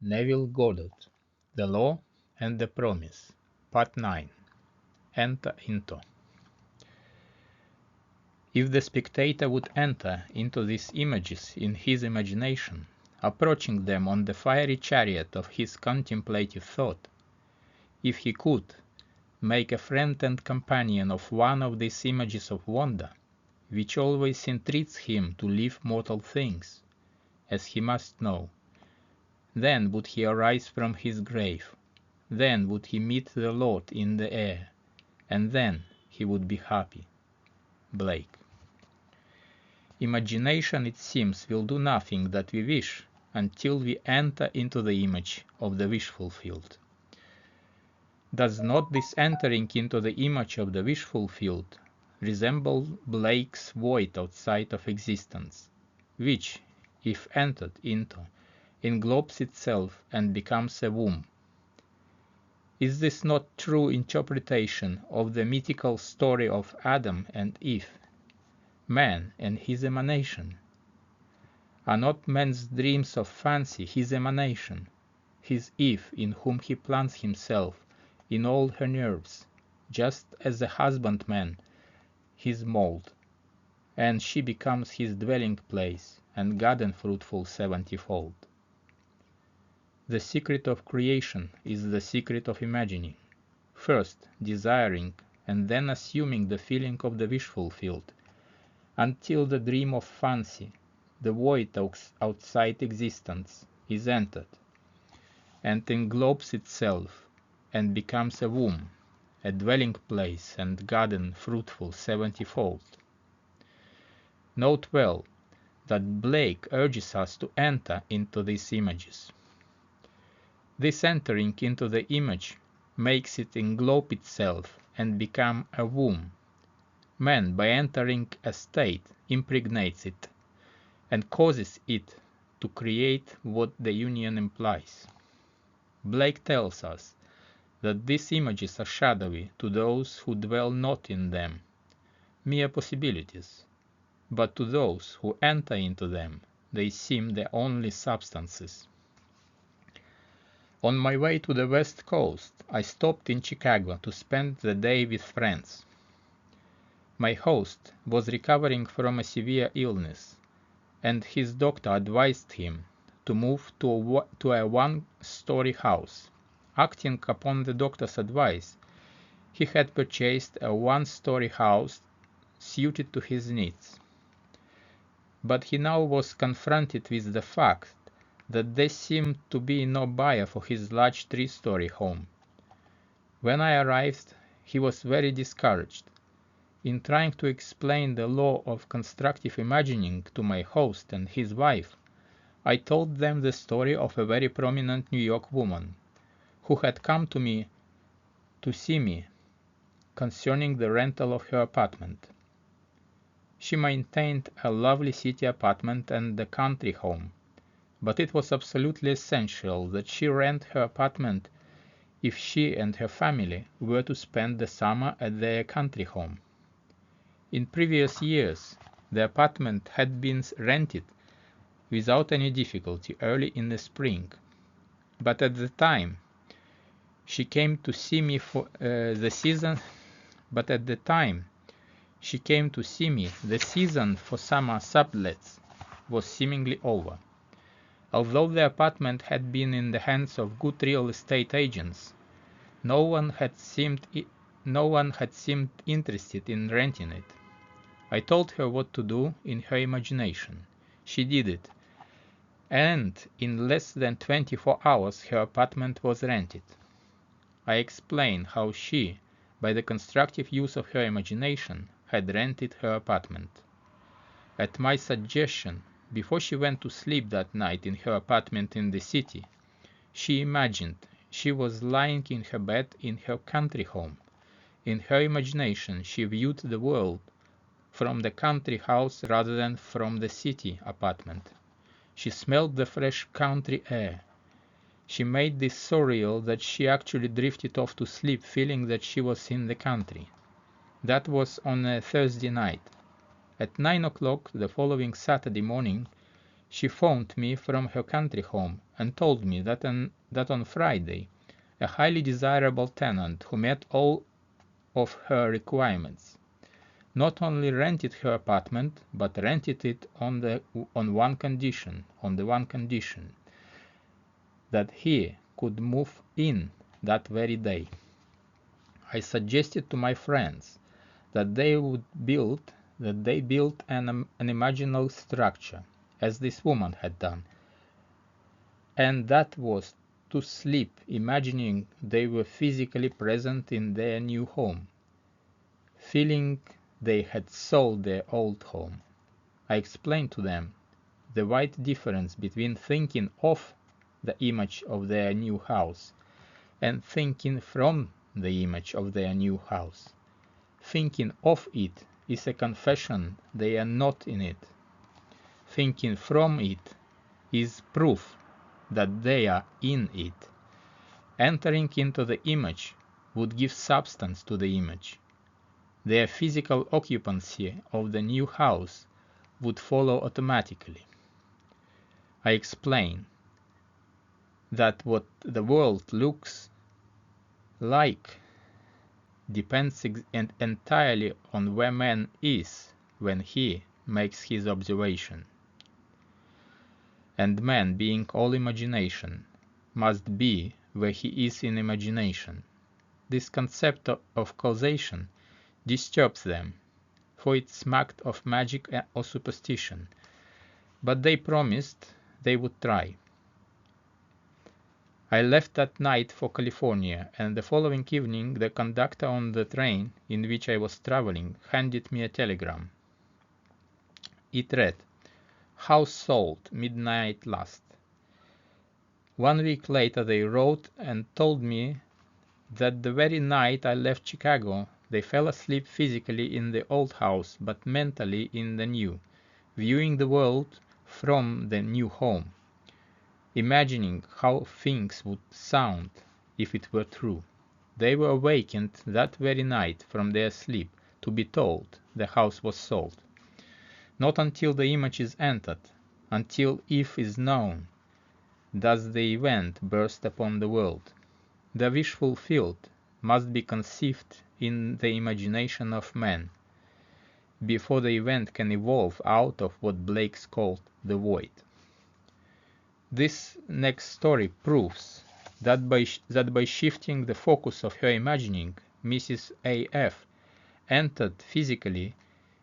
Neville Goddard, The Law and the Promise, Part 9. Enter into. If the spectator would enter into these images in his imagination, approaching them on the fiery chariot of his contemplative thought, if he could make a friend and companion of one of these images of wonder, which always entreats him to leave mortal things, as he must know, then would he arise from his grave, then would he meet the Lord in the air, and then he would be happy. Blake. Imagination, it seems, will do nothing that we wish until we enter into the image of the wish fulfilled. Does not this entering into the image of the wish fulfilled resemble Blake's void outside of existence, which, if entered into, englobes itself and becomes a womb? Is this not true interpretation of the mythical story of Adam and Eve, man and his emanation? Are not man's dreams of fancy his emanation, his Eve in whom he plants himself in all her nerves, just as the husbandman his mold, and she becomes his dwelling place and garden fruitful 70-fold? The secret of creation is the secret of imagining, first desiring and then assuming the feeling of the wish fulfilled, until the dream of fancy, the void outside existence, is entered, and englobes itself, and becomes a womb, a dwelling place and garden fruitful 70-fold. Note well that Blake urges us to enter into these images. This entering into the image makes it englobe itself and become a womb. Man, by entering a state, impregnates it, and causes it to create what the union implies. Blake tells us that these images are shadowy to those who dwell not in them, mere possibilities, but to those who enter into them, they seem the only substances. On my way to the West Coast, I stopped in Chicago to spend the day with friends. My host was recovering from a severe illness, and his doctor advised him to move to a one-story house. Acting upon the doctor's advice, he had purchased a one-story house suited to his needs. But he now was confronted with the fact that there seemed to be no buyer for his large three-story home. When I arrived, he was very discouraged. In trying to explain the law of constructive imagining to my host and his wife, I told them the story of a very prominent New York woman who had come to see me concerning the rental of her apartment. She maintained a lovely city apartment and a country home, but it was absolutely essential that she rent her apartment if she and her family were to spend the summer at their country home. In previous years, the apartment had been rented without any difficulty early in the spring, but at the time she came to see me the season for summer sublets was seemingly over. Although the apartment had been in the hands of good real estate agents, no one had seemed interested in renting it. I told her what to do in her imagination. She did it, and in less than 24 hours her apartment was rented. I explained how she, by the constructive use of her imagination, had rented her apartment. At my suggestion, before she went to sleep that night in her apartment in the city, she imagined she was lying in her bed in her country home. In her imagination, she viewed the world from the country house rather than from the city apartment. She smelled the fresh country air. She made this so real that she actually drifted off to sleep feeling that she was in the country. That was on a Thursday night. At 9 o'clock the following Saturday morning, She phoned me from her country home and told me that on Friday, a highly desirable tenant who met all of her requirements not only rented her apartment, but rented it on the one condition, that he could move in that very day. I suggested to my friends that they build an imaginal structure, as this woman had done, and that was to sleep imagining they were physically present in their new home, feeling they had sold their old home. I explained to them the wide difference between thinking of the image of their new house and thinking from the image of their new house. Thinking of it is a confession they are not in it. Thinking from it is proof that they are in it. Entering into the image would give substance to the image. Their physical occupancy of the new house would follow automatically. I explain that what the world looks like depends entirely on where man is when he makes his observation. And man, being all imagination, must be where he is in imagination. This concept of causation disturbs them, for it smacked of magic or superstition, but they promised they would try. I left that night for California, and the following evening the conductor on the train in which I was traveling handed me a telegram. It read, "House sold, midnight last." 1 week later they wrote and told me that the very night I left Chicago they fell asleep physically in the old house but mentally in the new, viewing the world from the new home, imagining how things would sound if it were true. They were awakened that very night from their sleep to be told the house was sold. Not until the image is entered, until if is known, does the event burst upon the world. The wish fulfilled must be conceived in the imagination of man, before the event can evolve out of what Blake called the void. This next story proves that by shifting the focus of her imagining, Mrs. A.F. entered physically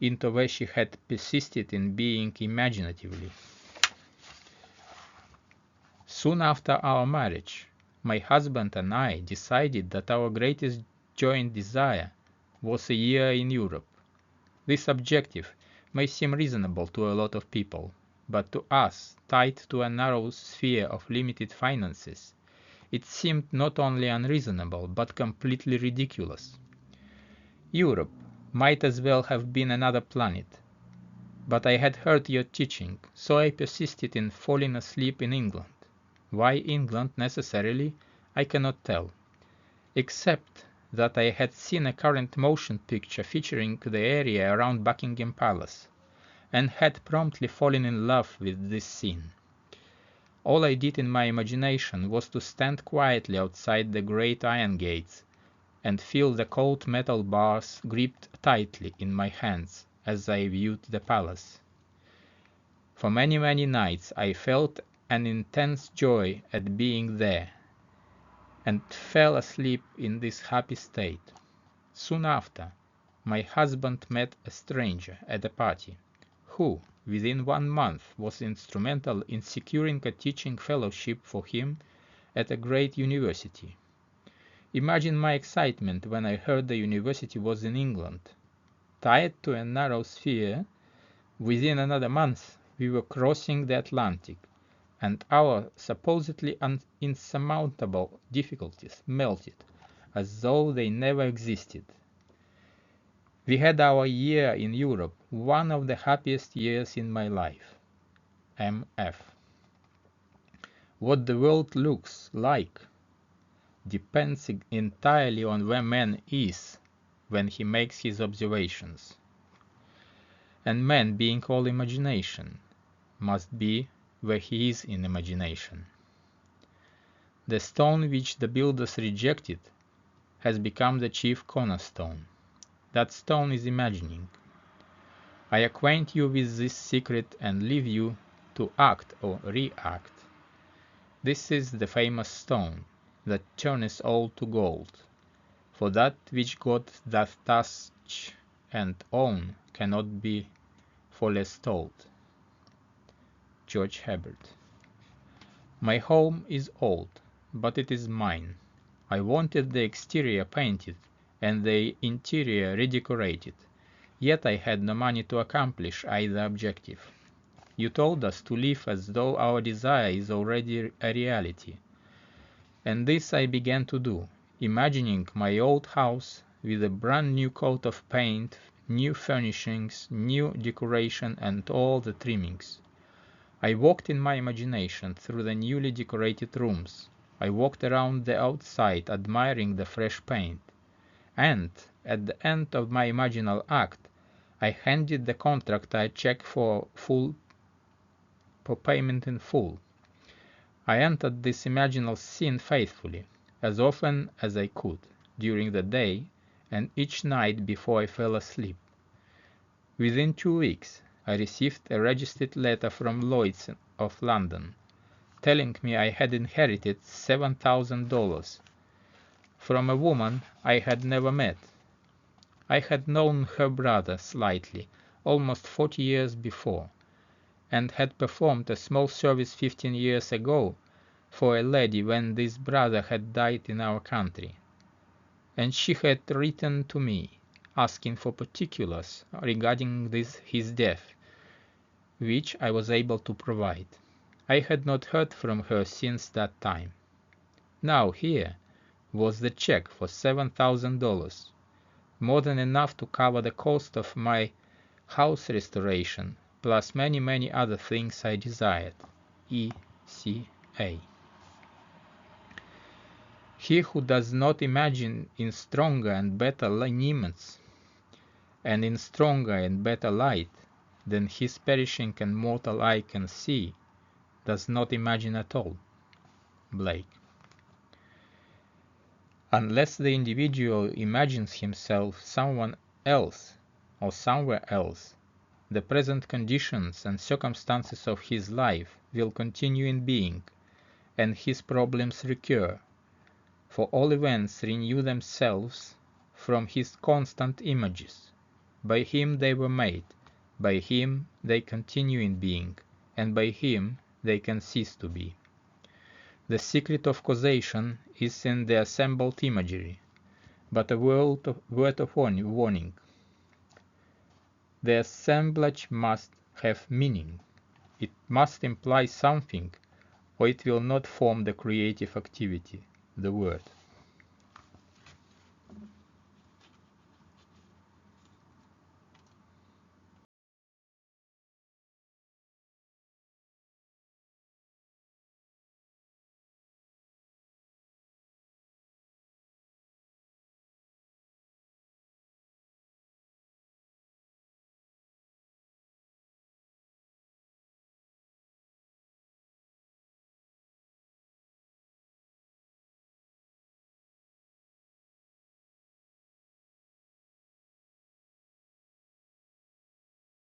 into where she had persisted in being imaginatively. Soon after our marriage, my husband and I decided that our greatest joint desire was a year in Europe. This objective may seem reasonable to a lot of people, but to us, tied to a narrow sphere of limited finances, it seemed not only unreasonable but completely ridiculous. Europe might as well have been another planet. But I had heard your teaching, so I persisted in falling asleep in England. Why England necessarily, I cannot tell, except that I had seen a current motion picture featuring the area around Buckingham Palace, and had promptly fallen in love with this scene. All I did in my imagination was to stand quietly outside the great iron gates and feel the cold metal bars gripped tightly in my hands as I viewed the palace. For many, many nights I felt an intense joy at being there, and fell asleep in this happy state. Soon after, my husband met a stranger at a party, who, within 1 month, was instrumental in securing a teaching fellowship for him at a great university. Imagine my excitement when I heard the university was in England. Tied to a narrow sphere, within another month we were crossing the Atlantic, and our supposedly insurmountable difficulties melted as though they never existed. We had our year in Europe, one of the happiest years in my life. M.F. What the world looks like depends entirely on where man is when he makes his observations. And man, being all imagination, must be where he is in imagination. The stone which the builders rejected has become the chief cornerstone. That stone is imagining. I acquaint you with this secret and leave you to act or react. This is the famous stone that turneth all to gold. For that which God doth touch and own cannot be forestalled. George Herbert. My home is old, but it is mine. I wanted the exterior painted and the interior redecorated, yet I had no money to accomplish either objective. You told us to live as though our desire is already a reality. And this I began to do, imagining my old house with a brand new coat of paint, new furnishings, new decoration, and all the trimmings. I walked in my imagination through the newly decorated rooms. I walked around the outside, admiring the fresh paint. And, at the end of my imaginal act, I handed the contract a check for payment in full. I entered this imaginal scene faithfully, as often as I could, during the day, and each night before I fell asleep. Within 2 weeks, I received a registered letter from Lloyd's of London, telling me I had inherited $7,000 from a woman I had never met. I had known her brother slightly, almost 40 years before, and had performed a small service 15 years ago for a lady when this brother had died in our country. And she had written to me, asking for particulars regarding his death, which I was able to provide. I had not heard from her since that time. Now here was the check for $7,000, more than enough to cover the cost of my house restoration, plus many other things I desired. E.C.A. He who does not imagine in stronger and better lineaments, and in stronger and better light, than his perishing and mortal eye can see, does not imagine at all. Blake. Unless the individual imagines himself someone else or somewhere else, the present conditions and circumstances of his life will continue in being, and his problems recur, for all events renew themselves from his constant images. By him they were made, by him they continue in being, and by him they can cease to be. The secret of causation is in the assembled imagery, but a word of warning. The assemblage must have meaning. It must imply something, or it will not form the creative activity, the word.